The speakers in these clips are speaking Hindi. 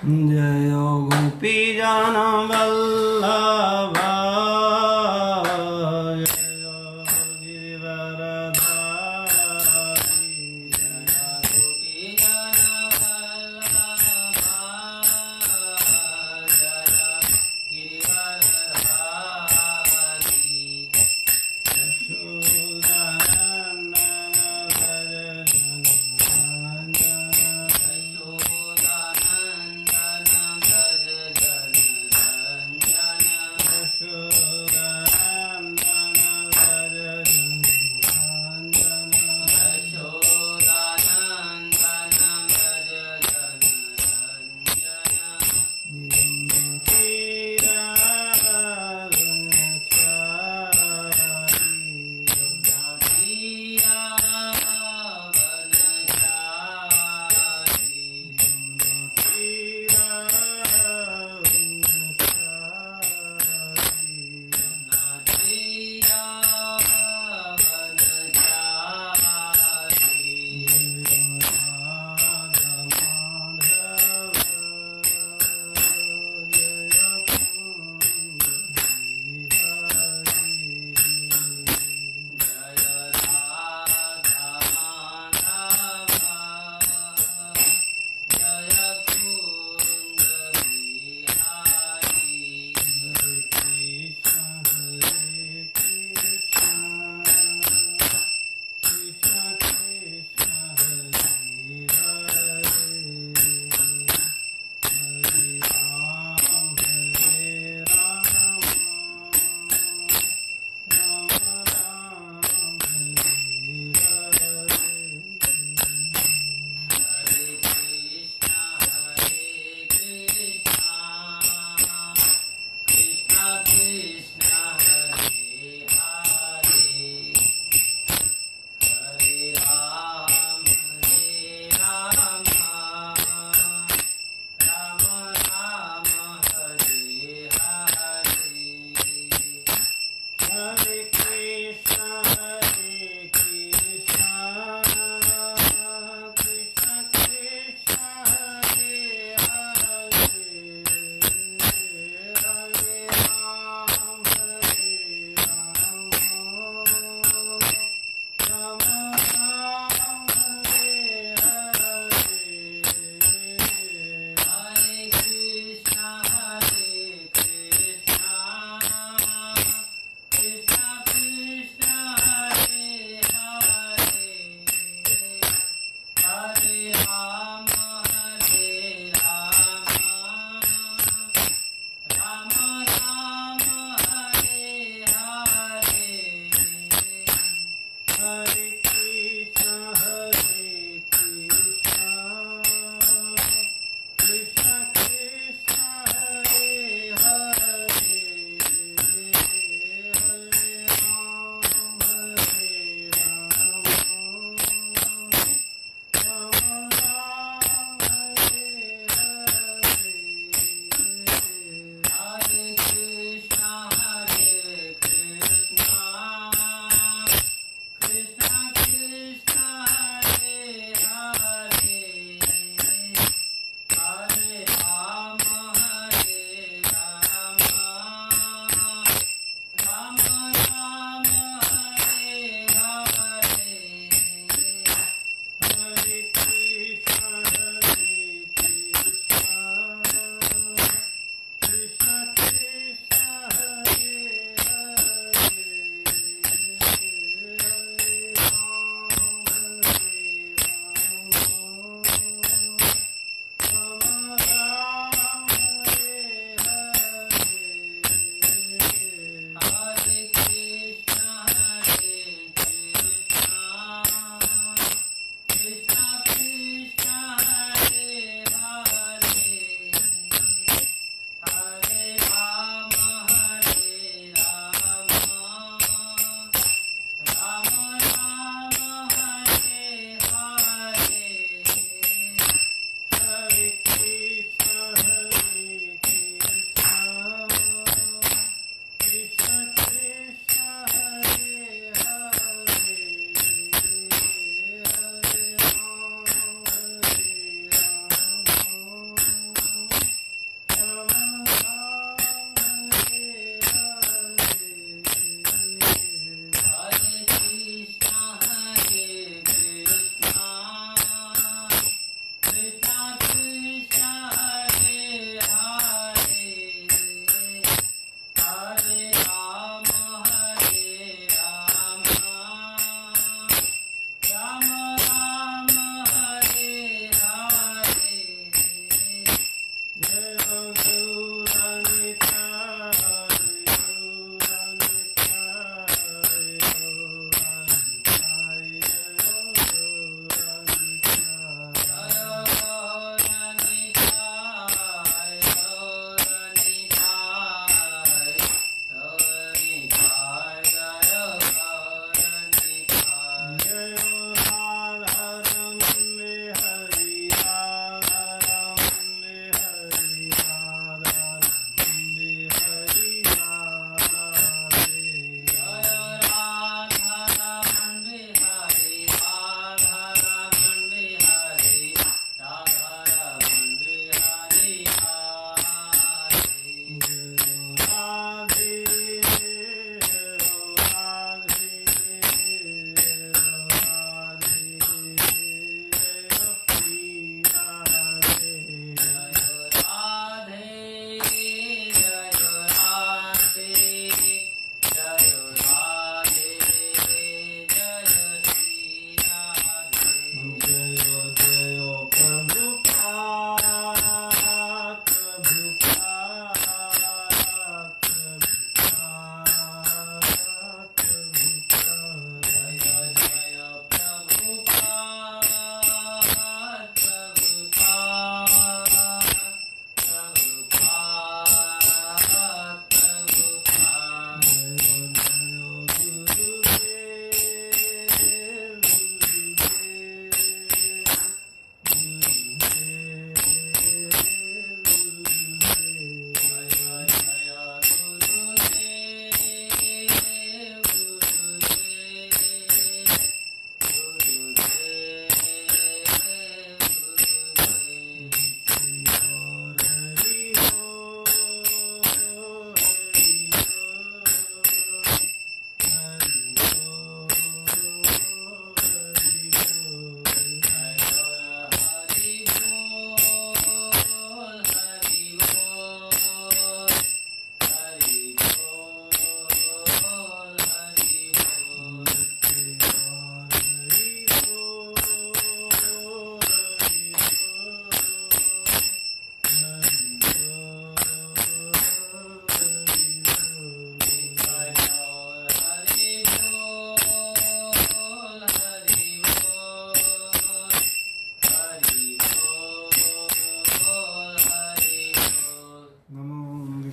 जय गोपी जन वल्लभ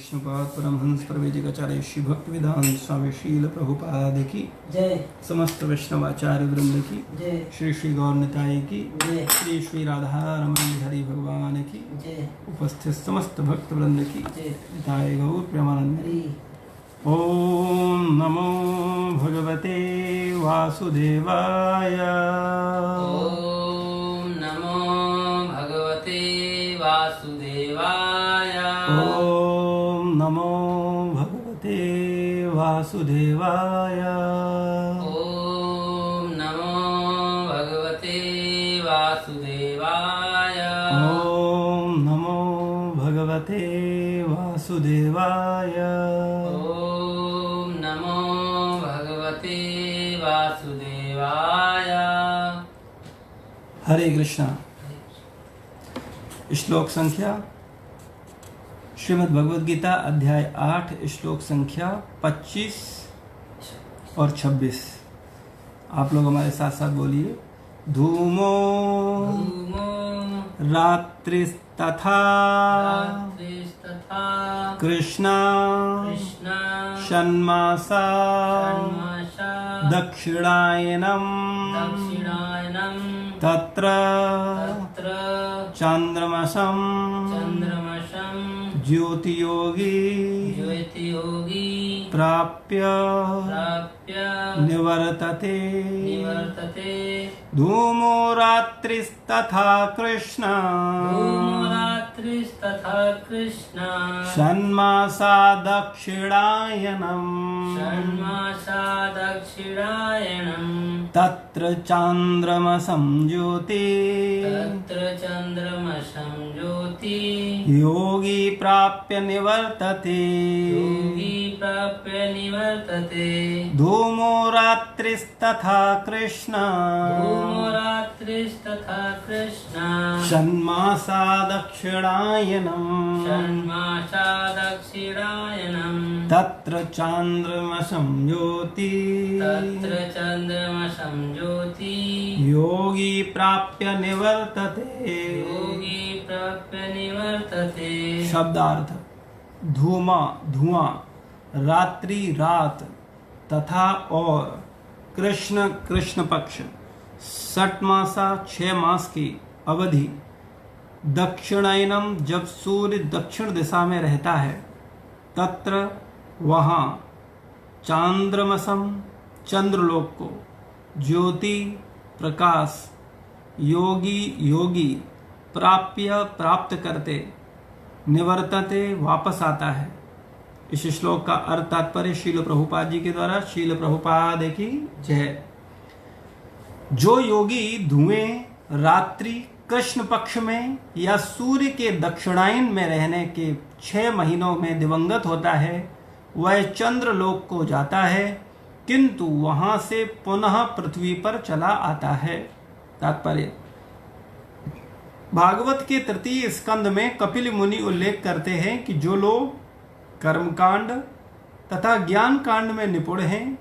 विष्णुपाद परमहंस परवेजिकाचार्य श्री भक्त विधान स्वामी शील प्रभुपाद की जय। समस्त वैष्णवाचार्य वृंद की जय। श्री श्री गौर निताई की जय। श्री श्री राधा रमण हरि भगवान की जय। उपस्थित समस्त भक्त वृंद की जय। निताय गौर प्रेमानंद। हरि। ओम नमो भगवते वासुदेवाय। ओम नमो भगवते वासुदेवाय। ओम नमो भगवते वासुदेवाय। ओम नमो भगवते वासुदेवाय। ओम नमो भगवते वासुदेवाय। ओम नमो भगवते वासुदेवाय। हरे कृष्णा। श्लोक संख्या श्रीमद् भगवद गीता अध्याय 8 श्लोक संख्या 25 और 26। आप लोग हमारे साथ साथ बोलिए। धूमो धूमो रात्रिस्तथा रात्रिस्तथा कृष्णा कृष्ण षण्मासा षण्मासा दक्षिणायनम् दक्षिणायनं तत्र तत्र चांद्रमसं चन्द्रमसं ज्योतियोगी ज्योतियोगी प्राप्य निवर्तते। निवर्तते। धूमो रात्रिस्तथा कृष्ण धूमो रात्रिस्तथा कृष्ण षण्मासा दक्षिणायनम् षण्मासा दक्षिणायनं तत्र चांद्रमसं ज्योति तत्र चन्द्रमसं ज्योति योगी प्राप्य निवर्तते। योगी प्राप्य निवर्तते। धूमो रात्रिस्तथा कृष्ण धूमो रात्रिस्तथा कृष्ण षण्मासा दक्षिणायनम् षण्मासा दक्षिणायनं तत्र चांद्रमसं ज्योति तत्र चन्द्रमसं ज्योति योगी प्राप्य निवर्तते। योगी प्राप्य निवर्तते। शब्दार्थ। धूमा धुआं, रात्रि रात, तथा और कृष्ण कृष्ण पक्ष, 60 मासा 6 मास की अवधि, दक्षिणायनम जब सूर्य दक्षिण दिशा में रहता है, तत्र वहाँ, चांद्रमसम चंद्रलोक को, ज्योति प्रकाश, योगी योगी प्राप्य प्राप्त करते, निवर्तते वापस आता है। इस श्लोक का अर्थ तात्पर्य शील प्रभुपाद जी के द्वारा। शील प्रभुपाद की जय। जो योगी धुएं रात्रि कृष्ण पक्ष में या सूर्य के दक्षिणायन में रहने के 6 महीनों में दिवंगत होता है, वह चंद्रलोक को जाता है, किंतु वहां से पुनः पृथ्वी पर चला आता है। तात्पर्य। भागवत के 3 स्कंद में कपिल मुनि उल्लेख करते हैं कि जो लोग कर्मकांड तथा ज्ञान कांड में निपुण हैं,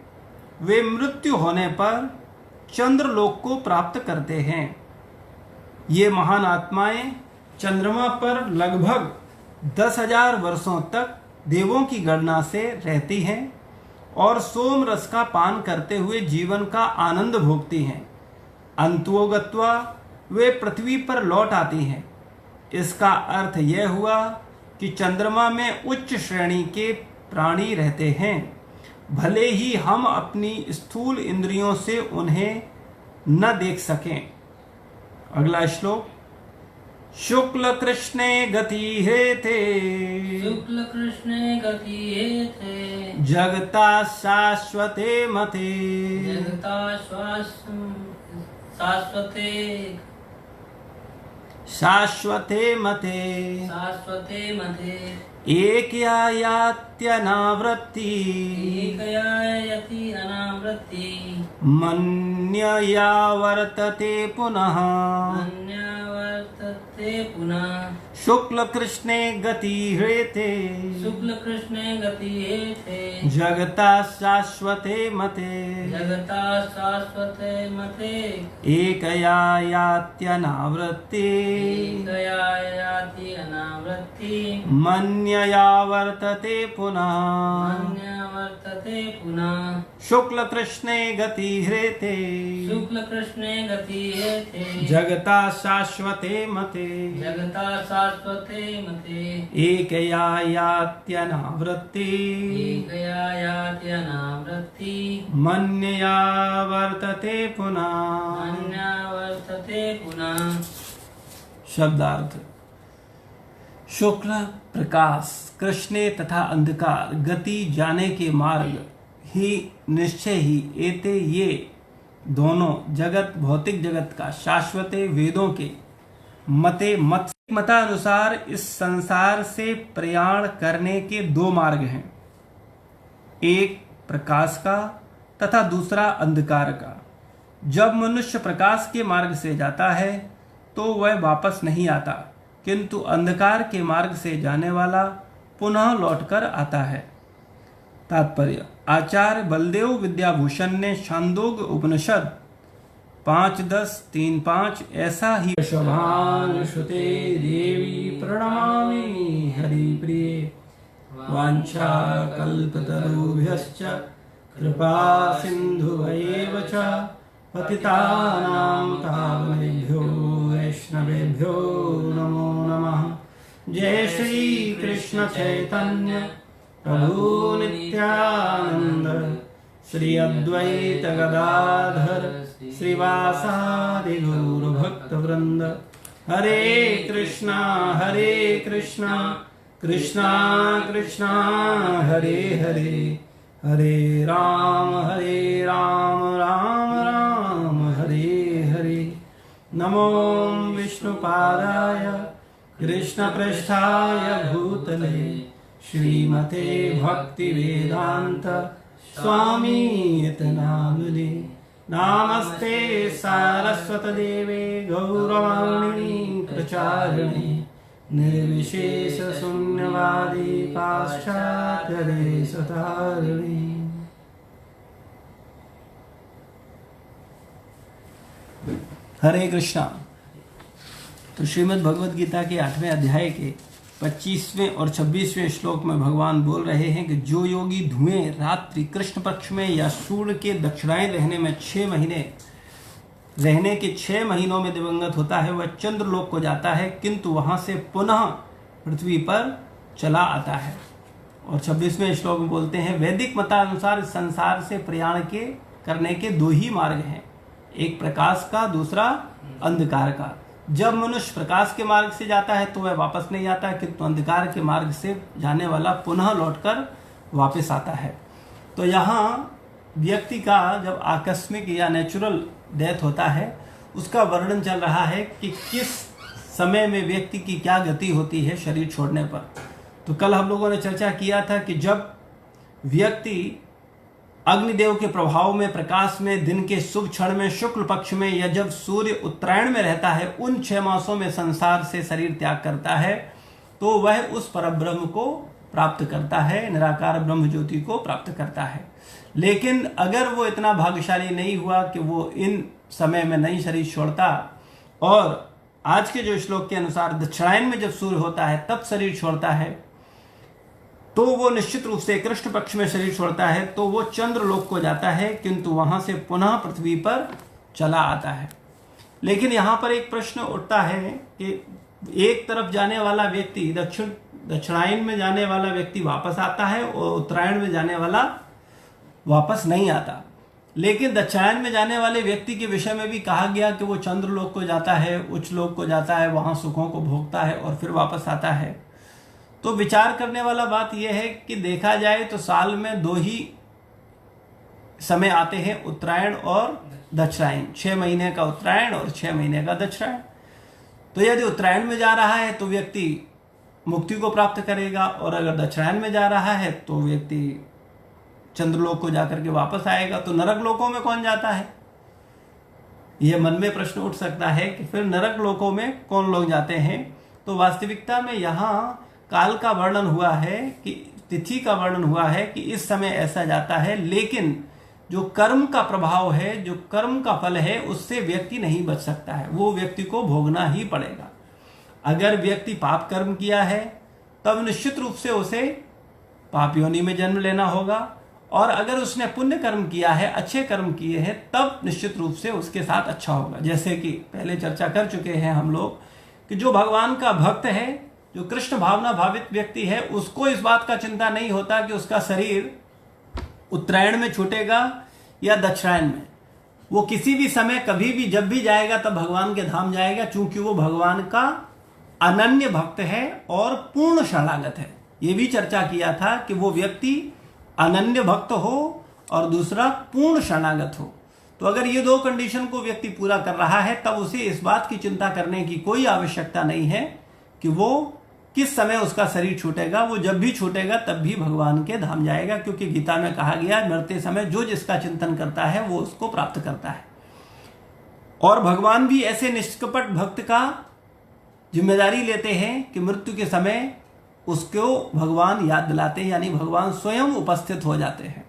वे मृत्यु होने पर चंद्रलोक को प्राप्त करते हैं। ये महान आत्माएं चंद्रमा पर लगभग 10,000 वर्षों तक देवों की गणना से रहती हैं और सोम रस का पान करते हुए जीवन का आनंद भोगती हैं। अंतोगत्वा वे पृथ्वी पर लौट आती हैं। इसका अर्थ यह हुआ कि चंद्रमा में उच्च श्रेणी के प्राणी रहते हैं, भले ही हम अपनी स्थूल इंद्रियों से उन्हें न देख सकें। अगला श्लोक। शुक्ल कृष्णे गति हेते शुक्ल कृष्णे गति हेते जगता शाश्वते मते जगता शाश्वते मते एकया यात्यनावृत्ति एकयायति अनावृत्ति मन्यया वर्तते पुनः अन्या वर्तते पुनः शुक्ल कृष्णे गति ह्रेते शुक्ल कृष्णे गति हेते जगता शाश्वते मते जगता शाश्वते मते एकया यात्यनावृत्ति एकया याति अनावृत्ति मन्यया वर्तते पुनः अन्य वर्तते पुनः शुक्ल कृष्णे गति ह्रेते शुक्ल कृष्णे गति हेते जगता शाश्वते मते जगता शाश्वते मते एकया यात्यनावृत्ति एकया याति अनावृत्ति मन्यया वर्तते पुनः अन्य वर्तते पुनः। शब्दार्थ शुक्ल प्रकाश कृष्णे तथा अंधकार गति जाने के मार्ग ही निश्चय ही एते ये दोनों जगत भौतिक जगत का शाश्वते वेदों के मतानुसार इस संसार से प्रयाण करने के दो मार्ग हैं, एक प्रकाश का तथा दूसरा अंधकार का। जब मनुष्य प्रकाश के मार्ग से जाता है तो वह वापस नहीं आता, किंतु अंधकार के मार्ग से जाने वाला पुनः लौटकर आता है। तात्पर्य आचार्य बलदेव विद्याभूषण ने छांदोग्य उपनिषद 5.10.3.5 ऐसा ही शभान श्रुते देवी प्रणमामि हरिप्रिये वाञ्छा कल्पतरुभ्यश्च कृपा सिन्धुभैव च पतितानां पावनेभ्यो वैष्णवेभ्यो नमो नमः। जय श्री कृष्ण चैतन्य प्रभु नित्यानंद श्री अद्वैत गदाधर श्रीवासादि गौर भक्त वृंद। हरे कृष्णा कृष्णा कृष्णा हरे हरे हरे राम राम राम हरे हरे। नमो विष्णुपादाय कृष्णपृष्ठाय भूतले श्रीमते भक्तिवेदांत स्वामी नामिने। नमस्ते सारस्वतदेवे गौरवाणी प्रचारिणे निर्विशेष शून्यवादी पाश्चात्य देशतारिणी। हरे कृष्णा। तो श्रीमद् भगवद गीता के 8वें अध्याय के 25वें और 26वें श्लोक में भगवान बोल रहे हैं कि जो योगी धुएं रात्रि कृष्ण पक्ष में या सूर्य के दक्षिणायन रहने में 6 महीने रहने के 6 महीनों में दिवंगत होता है, वह चंद्रलोक को जाता है, किंतु वहां से पुनः पृथ्वी पर चला आता है। और 26वें श्लोक में बोलते हैं वैदिक मतानुसार इस संसार से प्रयाण करने के दो ही मार्ग हैं, एक प्रकाश का, दूसरा अंधकार का। जब मनुष्य प्रकाश के मार्ग से जाता है तो वह वापस नहीं आता, किंतु अंधकार के मार्ग से जाने वाला पुनः लौटकर वापस आता है। तो यहाँ व्यक्ति का जब आकस्मिक या नेचुरल डेथ होता है उसका वर्णन चल रहा है कि किस समय में व्यक्ति की क्या गति होती है शरीर छोड़ने पर। तो कल हम लोगों ने चर्चा किया था कि जब व्यक्ति अग्निदेव के प्रभाव में प्रकाश में दिन के शुभ क्षण में शुक्ल पक्ष में या जब सूर्य उत्तरायण में रहता है उन 6 मासों में संसार से शरीर त्याग करता है तो वह उस परब्रह्म को प्राप्त करता है, निराकार ब्रह्म ज्योति को प्राप्त करता है। लेकिन अगर वो इतना भाग्यशाली नहीं हुआ कि वो इन समय में नहीं शरीर छोड़ता और आज के जो श्लोक के अनुसार दक्षिणायन में जब सूर्य होता है तब शरीर छोड़ता है, तो वो निश्चित रूप से कृष्ण पक्ष में शरीर छोड़ता है तो वो चंद्रलोक को जाता है, किंतु वहां से पुनः पृथ्वी पर चला आता है। लेकिन यहाँ पर एक प्रश्न उठता है कि एक तरफ जाने वाला व्यक्ति दक्षिणायन में जाने वाला व्यक्ति वापस आता है और उत्तरायण में जाने वाला वापस नहीं आता। लेकिन दक्षिणायन में जाने वाले व्यक्ति के विषय में भी कहा गया कि वो चंद्रलोक को जाता है, उच्च लोक को जाता है, वहां सुखों को भोगता है और फिर वापस आता है। तो विचार करने वाला बात यह है कि देखा जाए तो साल में 2 ही समय आते हैं, उत्तरायण और दक्षिणायन। 6 महीने का उत्तरायण और 6 महीने का दक्षिणायन। तो यदि उत्तरायण में जा रहा है तो व्यक्ति मुक्ति को प्राप्त करेगा और अगर दक्षिणायन में जा रहा है तो व्यक्ति चंद्रलोक को जाकर के वापस आएगा। तो नरक लोकों में कौन जाता है? यह मन में प्रश्न उठ सकता है कि फिर नरक लोकों में कौन लोग जाते हैं? तो वास्तविकता में यहाँ काल का वर्णन हुआ है कि तिथि का वर्णन हुआ है कि इस समय ऐसा जाता है, लेकिन जो कर्म का प्रभाव है, जो कर्म का फल है, उससे व्यक्ति नहीं बच सकता है, वो व्यक्ति को भोगना ही पड़ेगा। अगर व्यक्ति पाप कर्म किया है तब निश्चित रूप से उसे पाप योनि में जन्म लेना होगा, और अगर उसने पुण्य कर्म किया है, अच्छे कर्म किए हैं, तब निश्चित रूप से उसके साथ अच्छा होगा। जैसे कि पहले चर्चा कर चुके हैं हम लोग कि जो भगवान का भक्त है, जो कृष्ण भावना भावित व्यक्ति है, उसको इस बात का चिंता नहीं होता कि उसका शरीर उत्तरायण में छूटेगा या दक्षिणायन में। वो किसी भी समय, कभी भी, जब भी जाएगा तब भगवान के धाम जाएगा, क्योंकि वो भगवान का अनन्य भक्त है और पूर्ण शरणागत है। ये भी चर्चा किया था कि वो व्यक्ति अनन्य भक्त हो और दूसरा पूर्ण शरणागत हो। तो अगर ये दो कंडीशन को व्यक्ति पूरा कर रहा है, तब उसे इस बात की चिंता करने की कोई आवश्यकता नहीं है कि वो किस समय उसका शरीर छूटेगा। वो जब भी छूटेगा तब भी भगवान के धाम जाएगा, क्योंकि गीता में कहा गया, मरते समय जो जिसका चिंतन करता है वो उसको प्राप्त करता है। और भगवान भी ऐसे निष्कपट भक्त का जिम्मेदारी लेते हैं कि मृत्यु के समय उसको भगवान याद दिलाते हैं, यानी भगवान स्वयं उपस्थित हो जाते हैं।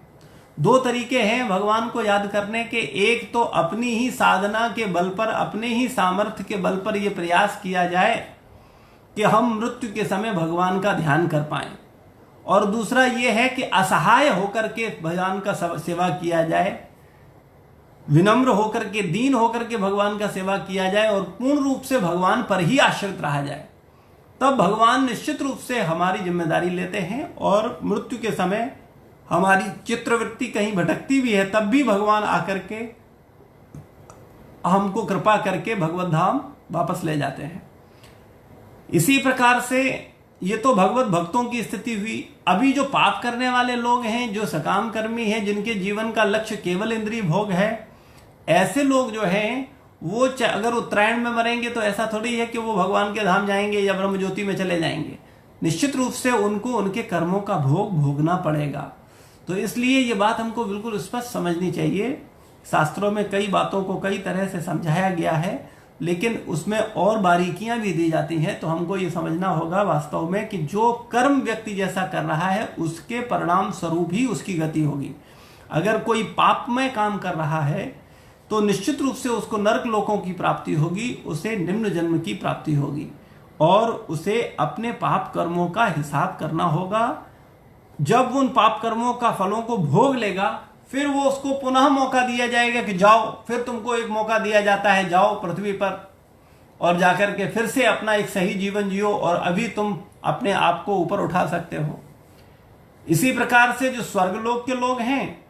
दो तरीके हैं भगवान को याद करने के। एक तो अपनी ही साधना के बल पर, अपने ही सामर्थ्य के बल पर यह प्रयास किया जाए कि हम मृत्यु के समय भगवान का ध्यान कर पाएं, और दूसरा यह है कि असहाय होकर के भगवान का सेवा किया जाए, विनम्र होकर के, दीन होकर के भगवान का सेवा किया जाए और पूर्ण रूप से भगवान पर ही आश्रित रहा जाए। तब भगवान निश्चित रूप से हमारी जिम्मेदारी लेते हैं, और मृत्यु के समय हमारी चित्रवृत्ति कहीं भटकती भी है, तब भी भगवान आकर के हमको कृपा करके भगवत धाम वापस ले जाते हैं। इसी प्रकार से ये तो भगवत भक्तों की स्थिति हुई। अभी जो पाप करने वाले लोग हैं, जो सकाम कर्मी हैं, जिनके जीवन का लक्ष्य केवल इंद्रिय भोग है, ऐसे लोग जो हैं वो अगर उत्तरायण में मरेंगे तो ऐसा थोड़ी है कि वो भगवान के धाम जाएंगे या ब्रह्म ज्योति में चले जाएंगे। निश्चित रूप से उनको उनके कर्मों का भोग भोगना पड़ेगा। तो इसलिए ये बात हमको बिल्कुल स्पष्ट समझनी चाहिए। शास्त्रों में कई बातों को कई तरह से समझाया गया है, लेकिन उसमें और बारीकियां भी दी जाती हैं। तो हमको ये समझना होगा वास्तव में कि जो कर्म व्यक्ति जैसा कर रहा है, उसके परिणाम स्वरूप ही उसकी गति होगी। अगर कोई पापमय काम कर रहा है तो निश्चित रूप से उसको नरक लोकों की प्राप्ति होगी, उसे निम्न जन्म की प्राप्ति होगी, और उसे अपने पाप कर्मों का हिसाब करना होगा। जब उन पाप कर्मों का फलों को भोग लेगा, फिर वो उसको पुनः मौका दिया जाएगा कि जाओ, फिर तुमको एक मौका दिया जाता है, जाओ पृथ्वी पर और जाकर के फिर से अपना एक सही जीवन जियो, और अभी तुम अपने आप को ऊपर उठा सकते हो। इसी प्रकार से जो स्वर्गलोक के लोग हैं,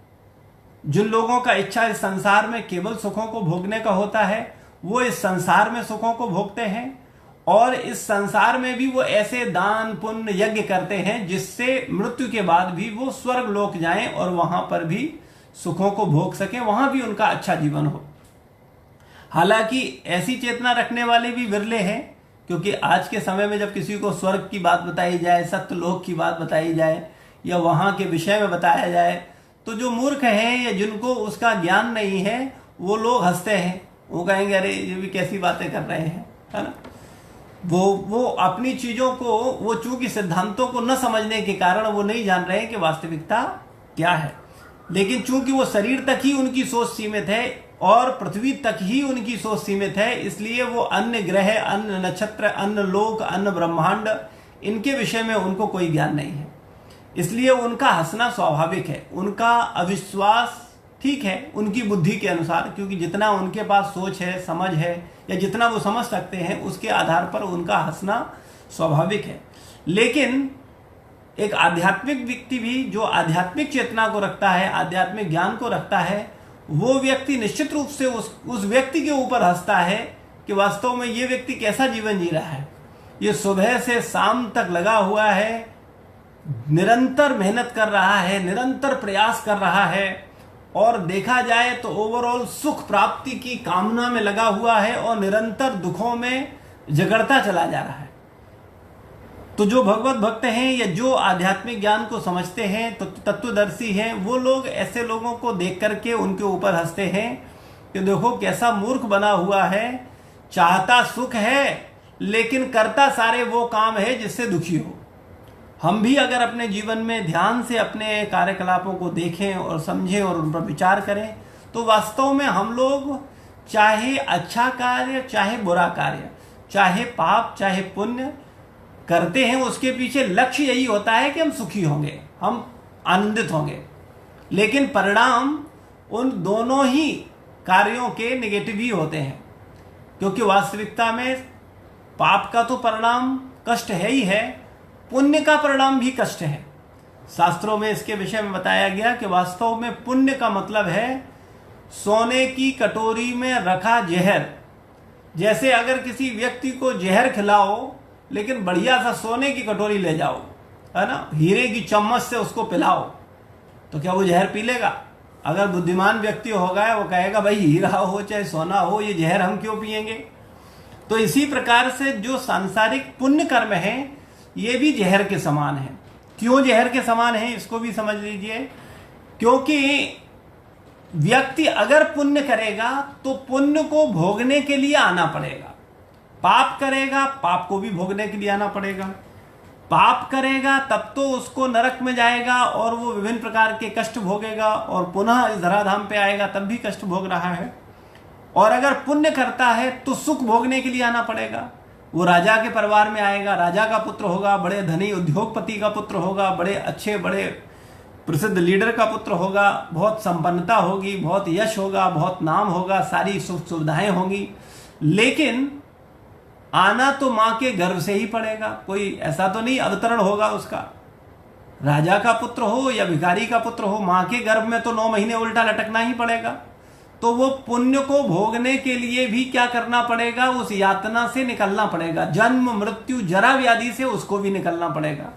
जिन लोगों का इच्छा इस संसार में केवल सुखों को भोगने का होता है, वो इस संसार में सुखों को भोगते हैं, और इस संसार में भी वो ऐसे दान पुण्य यज्ञ करते हैं जिससे मृत्यु के बाद भी वो स्वर्ग लोक जाएं और वहां पर भी सुखों को भोग सकें, वहां भी उनका अच्छा जीवन हो। हालांकि ऐसी चेतना रखने वाले भी विरले हैं, क्योंकि आज के समय में जब किसी को स्वर्ग की बात बताई जाए, सत्यलोक की बात बताई जाए, या वहां के विषय में बताया जाए, तो जो मूर्ख हैं या जिनको उसका ज्ञान नहीं है, वो लोग हंसते हैं। वो कहेंगे अरे ये भी कैसी बातें कर रहे हैं, है ना। वो अपनी चीजों को, वो चूंकि सिद्धांतों को न समझने के कारण वो नहीं जान रहे हैं कि वास्तविकता क्या है। लेकिन चूंकि वो शरीर तक ही उनकी सोच सीमित है और पृथ्वी तक ही उनकी सोच सीमित है, इसलिए वो अन्य ग्रह, अन्य नक्षत्र, अन्य लोक, अन्य ब्रह्मांड, इनके विषय में उनको कोई ज्ञान नहीं है। इसलिए उनका हंसना स्वाभाविक है, उनका अविश्वास ठीक है उनकी बुद्धि के अनुसार, क्योंकि जितना उनके पास सोच है, समझ है, या जितना वो समझ सकते हैं, उसके आधार पर उनका हंसना स्वाभाविक है। लेकिन एक आध्यात्मिक व्यक्ति भी, जो आध्यात्मिक चेतना को रखता है, आध्यात्मिक ज्ञान को रखता है, वो व्यक्ति निश्चित रूप से उस व्यक्ति के ऊपर हंसता है कि वास्तव में ये व्यक्ति कैसा जीवन जी रहा है। ये सुबह से शाम तक लगा हुआ है, निरंतर मेहनत कर रहा है, निरंतर प्रयास कर रहा है, और देखा जाए तो ओवरऑल सुख प्राप्ति की कामना में लगा हुआ है और निरंतर दुखों में जगड़ता चला जा रहा है। तो जो भगवत भक्त हैं या जो आध्यात्मिक ज्ञान को समझते हैं, तो तत्वदर्शी हैं, वो लोग ऐसे लोगों को देख करके उनके ऊपर हंसते हैं कि देखो कैसा मूर्ख बना हुआ है, चाहता सुख है लेकिन करता सारे वो काम है जिससे दुखी हो। हम भी अगर अपने जीवन में ध्यान से अपने कार्यकलापों को देखें और समझें और उन पर विचार करें तो वास्तव में हम लोग चाहे अच्छा कार्य, चाहे बुरा कार्य, चाहे पाप, चाहे पुण्य करते हैं, उसके पीछे लक्ष्य यही होता है कि हम सुखी होंगे, हम आनंदित होंगे। लेकिन परिणाम उन दोनों ही कार्यों के नेगेटिव ही होते हैं, क्योंकि वास्तविकता में पाप का तो परिणाम कष्ट है ही है, पुण्य का परिणाम भी कष्ट है। शास्त्रों में इसके विषय में बताया गया कि वास्तव में पुण्य का मतलब है सोने की कटोरी में रखा जहर। जैसे अगर किसी व्यक्ति को जहर खिलाओ लेकिन बढ़िया सा सोने की कटोरी ले जाओ, है ना, हीरे की चम्मच से उसको पिलाओ, तो क्या वो जहर पी लेगा? अगर बुद्धिमान व्यक्ति होगा वो कहेगा भाई हीरा हो चाहे सोना हो, ये जहर हम क्यों पिएंगे? तो इसी प्रकार से जो सांसारिक पुण्य कर्म है ये भी जहर के समान है। क्यों जहर के समान है इसको भी समझ लीजिए। क्योंकि व्यक्ति अगर पुण्य करेगा तो पुण्य को भोगने के लिए आना पड़ेगा, पाप करेगा पाप को भी भोगने के लिए आना पड़ेगा। पाप करेगा तब तो उसको नरक में जाएगा और वो विभिन्न प्रकार के कष्ट भोगेगा और पुनः इस धराधाम पे आएगा तब भी कष्ट भोग रहा है। और अगर पुण्य करता है तो सुख भोगने के लिए आना पड़ेगा। वो राजा के परिवार में आएगा, राजा का पुत्र होगा, बड़े धनी उद्योगपति का पुत्र होगा, बड़े अच्छे बड़े प्रसिद्ध लीडर का पुत्र होगा, बहुत संपन्नता होगी, बहुत यश होगा, बहुत नाम होगा, सारी सुख सुविधाएं होंगी। लेकिन आना तो मां के गर्भ से ही पड़ेगा, कोई ऐसा तो नहीं अवतरण होगा उसका। राजा का पुत्र हो या भिखारी का पुत्र हो, मां के गर्भ में तो 9 महीने उल्टा लटकना ही पड़ेगा। तो वो पुण्य को भोगने के लिए भी क्या करना पड़ेगा? उस यातना से निकलना पड़ेगा, जन्म मृत्यु जरा व्याधि से उसको भी निकलना पड़ेगा।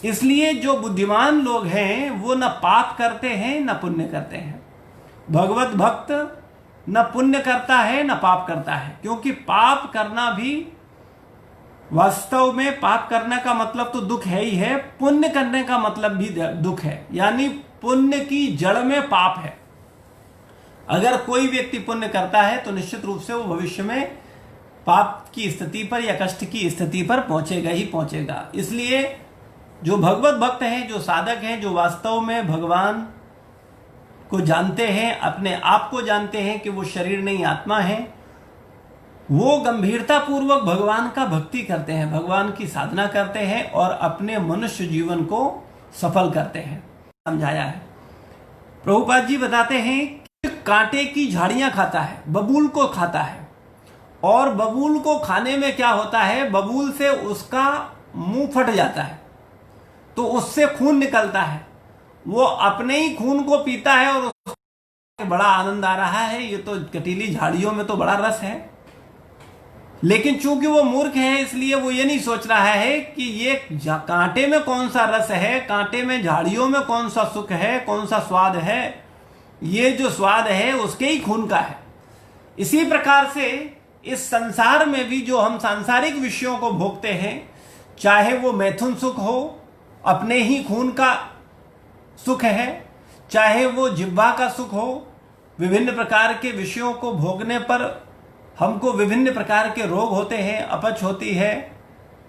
इसलिए जो बुद्धिमान लोग हैं वो न पाप करते हैं न पुण्य करते हैं। भगवत भक्त न पुण्य करता है न पाप करता है, क्योंकि पाप करना भी वास्तव में पाप करने का मतलब तो दुख है ही है, पुण्य करने का मतलब भी दुख है। यानी पुण्य की जड़ में पाप है। अगर कोई व्यक्ति पुण्य करता है तो निश्चित रूप से वो भविष्य में पाप की स्थिति पर या कष्ट की स्थिति पर पहुंचेगा ही पहुंचेगा। इसलिए जो भगवत भक्त हैं, जो साधक हैं, जो वास्तव में भगवान को जानते हैं, अपने आप को जानते हैं कि वो शरीर नहीं आत्मा है, वो गंभीरता पूर्वक भगवान का भक्ति करते हैं, भगवान की साधना करते हैं और अपने मनुष्य जीवन को सफल करते हैं। समझाया है। प्रभुपाद जी बताते हैं कि कांटे की झाड़ियां खाता है, बबूल को खाता है, और बबूल को खाने में क्या होता है, बबूल से उसका मुंह फट जाता है तो उससे खून निकलता है। वो अपने ही खून को पीता है और उसको बड़ा आनंद आ रहा है, ये तो कटीली झाड़ियों में तो बड़ा रस है। लेकिन चूंकि वो मूर्ख है इसलिए वो ये नहीं सोच रहा है कि ये कांटे में कौन सा रस है, कांटे में झाड़ियों में कौन सा सुख है, कौन सा स्वाद है। ये जो स्वाद है उसके ही खून का है। इसी प्रकार से इस संसार में भी जो हम सांसारिक विषयों को भोगते हैं, चाहे वो मैथुन सुख हो, अपने ही खून का सुख है, चाहे वो जिह्वा का सुख हो, विभिन्न प्रकार के विषयों को भोगने पर हमको विभिन्न प्रकार के रोग होते हैं, अपच होती है,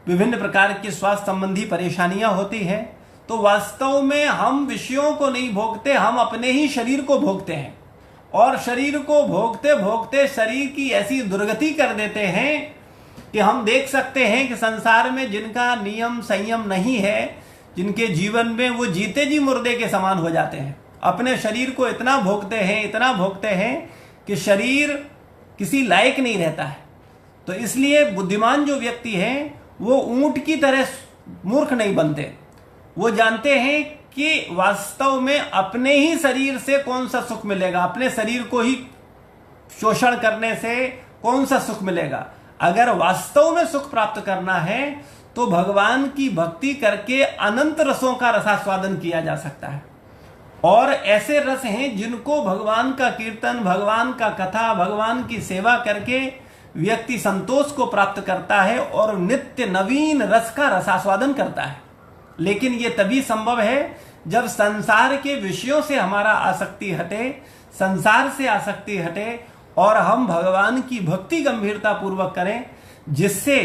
विभिन्न प्रकार की स्वास्थ्य संबंधी परेशानियां होती हैं। तो वास्तव में हम विषयों को नहीं भोगते, हम अपने ही शरीर को भोगते हैं और शरीर को भोगते भोगते शरीर की ऐसी दुर्गति कर देते हैं कि हम देख सकते हैं कि संसार में जिनका नियम संयम नहीं है, जिनके जीवन में वो जीते जी मुर्दे के समान हो जाते हैं, अपने शरीर को इतना भोगते हैं, इतना भोगते हैं कि शरीर किसी लायक नहीं रहता है। तो इसलिए बुद्धिमान जो व्यक्ति हैं वो ऊंट की तरह मूर्ख नहीं बनते। वो जानते हैं कि वास्तव में अपने ही शरीर से कौन सा सुख मिलेगा, अपने शरीर को ही शोषण करने से कौन सा सुख मिलेगा। अगर वास्तव में सुख प्राप्त करना है तो भगवान की भक्ति करके अनंत रसों का रसास्वादन किया जा सकता है। और ऐसे रस हैं जिनको भगवान का कीर्तन, भगवान का कथा, भगवान की सेवा करके व्यक्ति संतोष को प्राप्त करता है और नित्य नवीन रस का रसास्वादन करता है। लेकिन ये तभी संभव है जब संसार के विषयों से हमारा आसक्ति हटे, संसार से आसक्ति हटे और हम भगवान की भक्ति गंभीरता पूर्वक करें। जिससे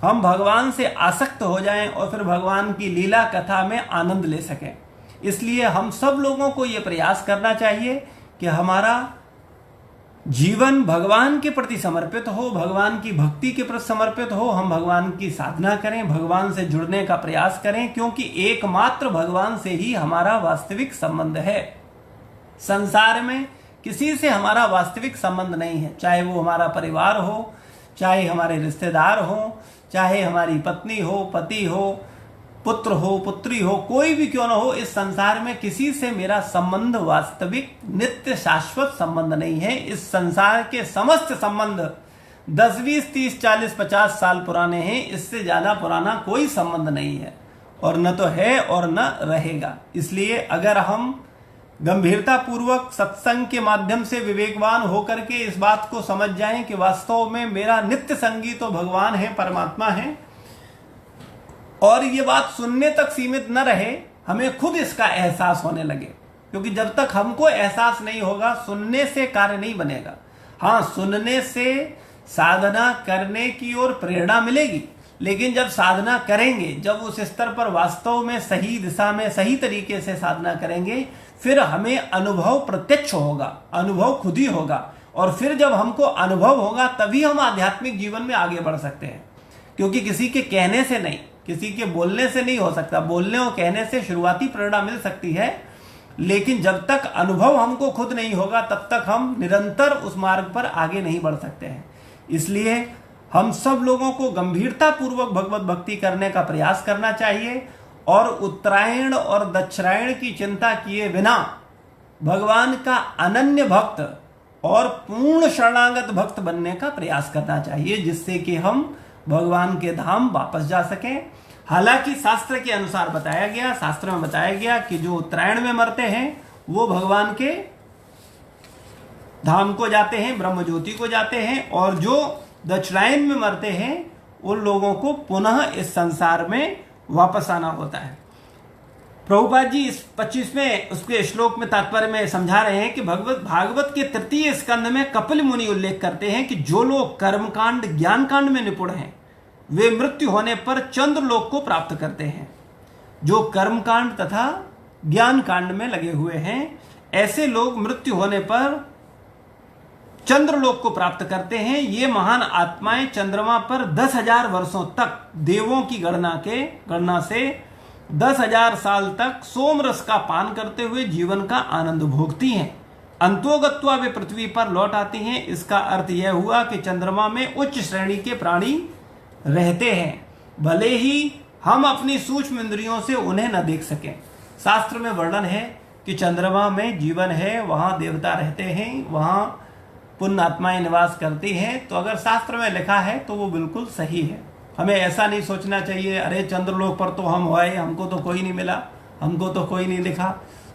हम भगवान से आसक्त हो जाएं और फिर भगवान की लीला कथा में आनंद ले सकें। इसलिए हम सब लोगों को यह प्रयास करना चाहिए कि हमारा जीवन भगवान के प्रति समर्पित हो, भगवान की भक्ति के प्रति समर्पित हो। हम भगवान की साधना करें, भगवान से जुड़ने का प्रयास करें, क्योंकि एकमात्र भगवान से ही हमारा वास्तविक संबंध है। संसार में किसी से हमारा वास्तविक संबंध नहीं है, चाहे वो हमारा परिवार हो, चाहे हमारे रिश्तेदार हो, चाहे हमारी पत्नी हो, पति हो, पुत्र हो, पुत्री हो, कोई भी क्यों ना हो। इस संसार में किसी से मेरा संबंध वास्तविक नित्य शाश्वत संबंध नहीं है। इस संसार के समस्त संबंध 10, 20, 30, 40, 50 साल पुराने हैं। इससे ज्यादा पुराना कोई संबंध नहीं है, और न तो है और न रहेगा। इसलिए अगर हम गंभीरता पूर्वक सत्संग के माध्यम से विवेकवान होकर के इस बात को समझ जाएं कि वास्तव में मेरा नित्य संगी तो भगवान है, परमात्मा है, और ये बात सुनने तक सीमित न रहे, हमें खुद इसका एहसास होने लगे। क्योंकि जब तक हमको एहसास नहीं होगा, सुनने से कार्य नहीं बनेगा। हाँ, सुनने से साधना करने की ओर प्रेरणा मिलेगी, लेकिन जब साधना करेंगे, जब उस स्तर पर वास्तव में सही दिशा में सही तरीके से साधना करेंगे, फिर हमें अनुभव प्रत्यक्ष होगा, अनुभव खुद ही होगा। और फिर जब हमको अनुभव होगा तभी हम आध्यात्मिक जीवन में आगे बढ़ सकते हैं। क्योंकि किसी के कहने से नहीं, किसी के बोलने से नहीं हो सकता। बोलने और कहने से शुरुआती प्रेरणा मिल सकती है, लेकिन जब तक अनुभव हमको खुद नहीं होगा तब तक हम निरंतर उस मार्ग पर आगे नहीं बढ़ सकते हैं। इसलिए हम सब लोगों को गंभीरता पूर्वक भगवत भक्ति करने का प्रयास करना चाहिए, और उत्तरायण और दक्षिणायण की चिंता किए बिना भगवान का अनन्य भक्त और पूर्ण शरणागत भक्त बनने का प्रयास करना चाहिए, जिससे कि हम भगवान के धाम वापस जा सकें। हालांकि शास्त्र के अनुसार बताया गया, शास्त्र में बताया गया कि जो उत्तरायण में मरते हैं वो भगवान के धाम को जाते हैं, ब्रह्म ज्योति को जाते हैं, और जो दक्षिणायन में मरते हैं उन लोगों को पुनः इस संसार में वापस आना होता है। प्रभुपाद जी इस 25वें उसके श्लोक में तात्पर्य में समझा रहे हैं कि भागवत के 3 स्कंध में कपिल मुनि उल्लेख करते हैं कि जो लोग कर्मकांड ज्ञान कांड में निपुण हैं वे मृत्यु होने पर चंद्रलोक को प्राप्त करते हैं। जो कर्मकांड तथा ज्ञान कांड में लगे हुए हैं, ऐसे लोग मृत्यु होने पर चंद्रलोक को प्राप्त करते हैं। ये महान आत्माएं चंद्रमा पर 10,000 वर्षों तक देवों की गणना से 10,000 साल तक सोम रस का पान करते हुए जीवन का आनंद भोगती हैं। अंतोगत्वा वे पृथ्वी पर लौट आती हैं। इसका अर्थ यह हुआ कि चंद्रमा में उच्च श्रेणी के प्राणी रहते हैं, भले ही हम अपनी सूक्ष्म इंद्रियों से उन्हें न देख सकें। शास्त्र में वर्णन है कि चंद्रमा में जीवन है, वहां देवता रहते हैं, वहां पुण्य आत्माएं निवास करती हैं। तो अगर शास्त्र में लिखा है तो वो बिल्कुल सही है। हमें ऐसा नहीं सोचना चाहिए अरे चंद्रलोक पर तो हम आए, हमको तो कोई नहीं मिला, हमको तो कोई नहीं दिखा।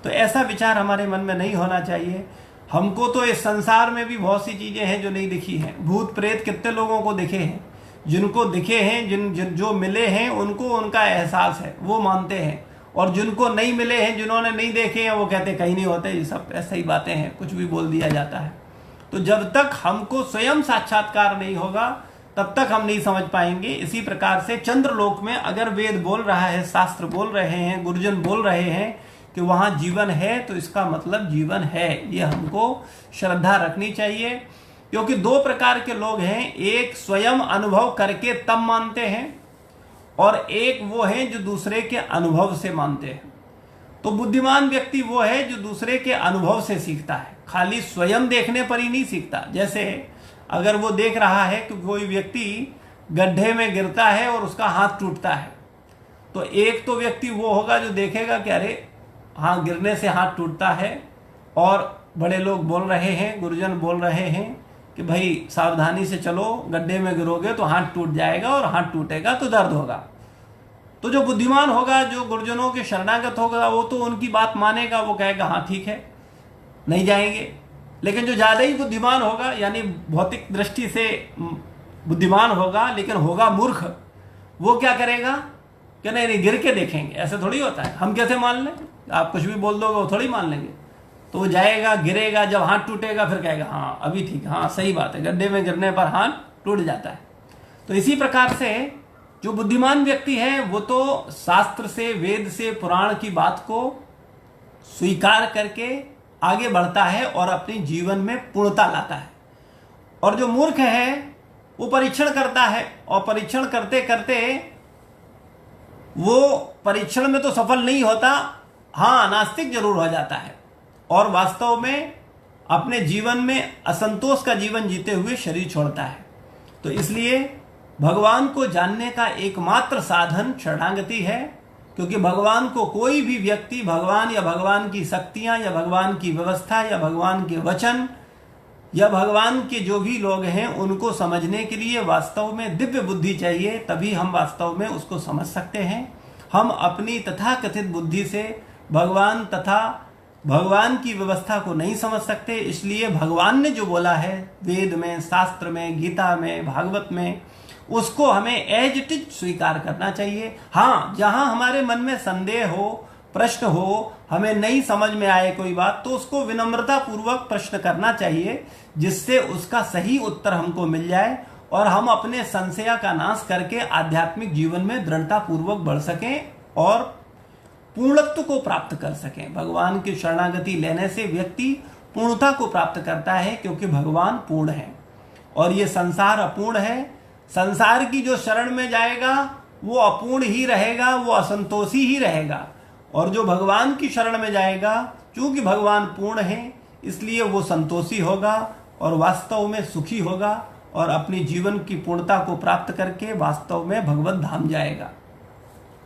तो ऐसा विचार हमारे मन में नहीं होना चाहिए। हमको तो इस संसार में भी बहुत सी चीजें हैं जो नहीं दिखी हैं। भूत प्रेत कितने लोगों को दिखे हैं, जिनको दिखे हैं, जो मिले हैं उनको उनका एहसास है, वो मानते हैं, और जिनको नहीं मिले हैं, जिन्होंने नहीं देखे हैं, वो कहते कहीं नहीं होते, ये सब ऐसे ही बातें हैं, कुछ भी बोल दिया जाता है। तो जब तक हमको स्वयं साक्षात्कार नहीं होगा तब तक हम नहीं समझ पाएंगे। इसी प्रकार से चंद्रलोक में अगर वेद बोल रहा है, शास्त्र बोल रहे हैं, गुरुजन बोल रहे हैं कि वहां जीवन है, तो इसका मतलब जीवन है। ये हमको श्रद्धा रखनी चाहिए, क्योंकि 2 प्रकार के लोग हैं। एक स्वयं अनुभव करके तब मानते हैं, और एक वो हैं जो दूसरे के अनुभव से मानते हैं। तो बुद्धिमान व्यक्ति वो है जो दूसरे के अनुभव से सीखता है, खाली स्वयं देखने पर ही नहीं सीखता। जैसे अगर वो देख रहा है कि कोई व्यक्ति गड्ढे में गिरता है और उसका हाथ टूटता है, तो एक तो व्यक्ति वो होगा जो देखेगा कि अरे हाँ, गिरने से हाथ टूटता है, और बड़े लोग बोल रहे हैं, गुरुजन बोल रहे हैं कि भाई सावधानी से चलो, गड्ढे में गिरोगे तो हाथ टूट जाएगा, और हाथ टूटेगा तो दर्द होगा। तो जो बुद्धिमान होगा, जो गुरुजनों के शरणागत होगा, वो तो उनकी बात मानेगा, वो कहेगा हाँ ठीक है, नहीं जाएंगे। लेकिन जो ज्यादा ही बुद्धिमान होगा, यानी भौतिक दृष्टि से बुद्धिमान होगा लेकिन होगा मूर्ख, वो क्या करेगा कि नहीं गिर के देखेंगे। ऐसे थोड़ी होता है, हम कैसे मान लें, आप कुछ भी बोल दोगे वो थोड़ी मान लेंगे। तो वो जाएगा, गिरेगा, जब हाथ टूटेगा फिर कहेगा हाँ अभी ठीक, हाँ सही बात है, गड्ढे में गिरने पर हाथ टूट जाता है। तो इसी प्रकार से जो बुद्धिमान व्यक्ति है वो तो शास्त्र से, वेद से, पुराण की बात को स्वीकार करके आगे बढ़ता है और अपने जीवन में पूर्णता लाता है। और जो मूर्ख है वो परीक्षण करता है और परीक्षण करते करते वो परीक्षण में तो सफल नहीं होता, हाँ नास्तिक जरूर हो जाता है और वास्तव में अपने जीवन में असंतोष का जीवन जीते हुए शरीर छोड़ता है। तो इसलिए भगवान को जानने का एकमात्र साधन शरणागति है, क्योंकि भगवान को कोई भी व्यक्ति भगवान या भगवान की शक्तियां या भगवान की व्यवस्था या भगवान के वचन या भगवान के जो भी लोग हैं उनको समझने के लिए वास्तव में दिव्य बुद्धि चाहिए, तभी हम वास्तव में उसको समझ सकते हैं। हम अपनी तथाकथित बुद्धि से भगवान तथा भगवान की व्यवस्था को नहीं समझ सकते। इसलिए भगवान ने जो बोला है वेद में, शास्त्र में, गीता में, भागवत में, उसको हमें एज इट इज स्वीकार करना चाहिए। हाँ, जहां हमारे मन में संदेह हो, प्रश्न हो, हमें नहीं समझ में आए कोई बात, तो उसको विनम्रता पूर्वक प्रश्न करना चाहिए, जिससे उसका सही उत्तर हमको मिल जाए और हम अपने संशय का नाश करके आध्यात्मिक जीवन में दृढ़ता पूर्वक बढ़ सकें और पूर्णत्व को प्राप्त कर सकें। भगवान की शरणागति लेने से व्यक्ति पूर्णता को प्राप्त करता है, क्योंकि भगवान पूर्ण है और ये संसार अपूर्ण है। संसार की जो शरण में जाएगा वो अपूर्ण ही रहेगा, वो असंतोषी ही रहेगा, और जो भगवान की शरण में जाएगा, चूंकि भगवान पूर्ण है इसलिए वो संतोषी होगा और वास्तव में सुखी होगा और अपने जीवन की पूर्णता को प्राप्त करके वास्तव में भगवत धाम जाएगा।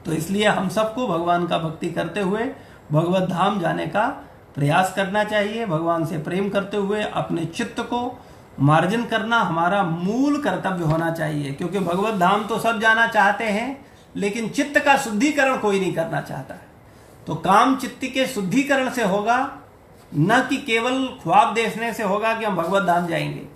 तो इसलिए हम सबको भगवान का भक्ति करते हुए भगवत धाम जाने का प्रयास करना चाहिए। भगवान से प्रेम करते हुए अपने चित्त को मार्जन करना हमारा मूल कर्तव्य होना चाहिए, क्योंकि भगवत धाम तो सब जाना चाहते हैं, लेकिन चित्त का शुद्धिकरण कोई नहीं करना चाहता है। तो काम चित्त के शुद्धिकरण से होगा, न कि केवल ख्वाब देखने से होगा कि हम भगवत धाम जाएंगे।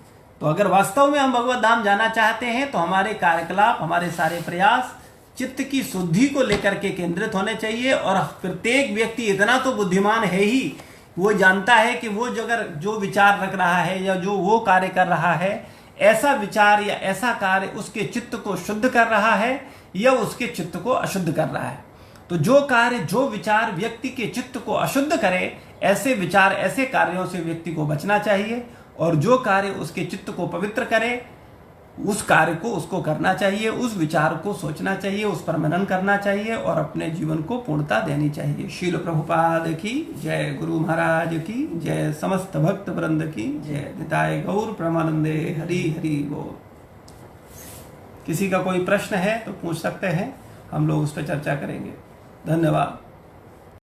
तो अगर वास्तव में हम भगवत धाम जाना चाहते हैं तो हमारे कार्यकलाप, हमारे सारे प्रयास चित्त की शुद्धि को लेकर के केंद्रित होने चाहिए। और प्रत्येक व्यक्ति इतना तो बुद्धिमान है ही, वो जानता है कि वो जो विचार रख रहा है या जो वो कार्य कर रहा है, ऐसा विचार या ऐसा कार्य उसके चित्त को शुद्ध कर रहा है या उसके चित्त को अशुद्ध कर रहा है। तो जो कार्य, जो विचार व्यक्ति के चित्त को अशुद्ध करे, ऐसे विचार, ऐसे कार्यों से व्यक्ति को बचना चाहिए, और जो कार्य उसके चित्त को पवित्र करे उस कार्य को उसको करना चाहिए, उस विचार को सोचना चाहिए, उस पर मनन करना चाहिए और अपने जीवन को पूर्णता देनी चाहिए। शील प्रभुपाद की जय, गुरु महाराज की जय, समस्त भक्त वृंद की जय। निताय गौर प्रेमानंदे, हरि हरि बोल। किसी का कोई प्रश्न है तो पूछ सकते हैं, हम लोग उस पर चर्चा करेंगे। धन्यवाद।